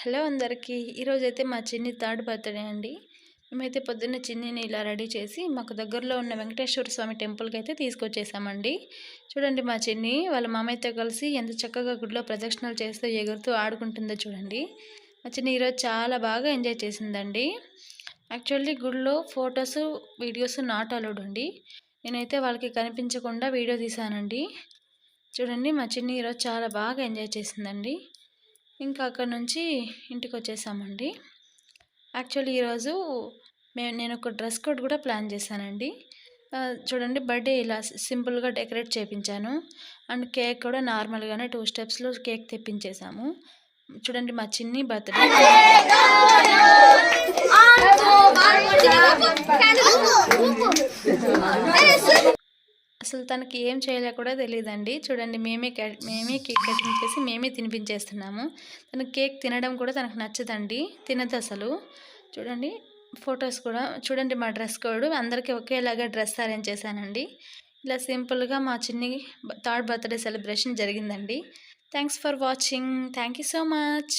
Hello అందరికీ. ఈరోజైతే మా చిన్ని థర్డ్ బర్త్‌డే అండి. మేమైతే పొద్దున్నే చిన్నిని ఇలా రెడీ చేసి మాకు దగ్గరలో ఉన్న వెంకటేశ్వర స్వామి టెంపుల్‌కైతే తీసుకొచ్చేసామండి. చూడండి మా చిన్ని వాళ్ళ మామయ్యతో కలిసి ఎంత చక్కగా గుడిలో ప్రదక్షిణలు చేస్తూ, ఎగురుతూ ఆడుకుంటుందో చూడండి. మా చిన్ని ఈరోజు చాలా బాగా ఎంజాయ్ చేసిందండి. యాక్చువల్లీ గుడిలో ఫొటోస్, వీడియోస్ నాట్ అలౌడ్ అండి. నేనైతే వాళ్ళకి కనిపించకుండా వీడియో తీశానండి. చూడండి మా చిన్ని ఈరోజు చాలా బాగా ఎంజాయ్ చేసిందండి. ఇంకా అక్కడి నుంచి ఇంటికొచ్చేసామండి. యాక్చువల్లీ ఈరోజు నేను ఒక డ్రెస్ కోడ్ కూడా ప్లాన్ చేశానండి. చూడండి బర్త్‌డే ఇలా సింపుల్‌గా డెకరేట్ చేపించాను. అండ్ కేక్ కూడా నార్మల్‌గానే 2 స్టెప్స్‌లో కేక్ తెప్పించేసాము. చూడండి మా చిన్ని బర్త్‌డే. అసలు తనకి ఏం చేయాలో కూడా తెలీదండి. చూడండి మేమే కేక్ కటింగ్ చేసి మేమే తినిపించేస్తున్నాము. తనకి కేక్ తినడం కూడా తనకు నచ్చదండి. తినదసలు. చూడండి ఫొటోస్ కూడా చూడండి మా డ్రెస్ కోడ్ అందరికీ ఒకేలాగా డ్రెస్ అరేంజ్ చేశానండి. ఇలా సింపుల్‌గా మా చిన్ని థర్డ్ బర్త్‌డే సెలబ్రేషన్ జరిగిందండి. Thanks for watching. Thank you so much.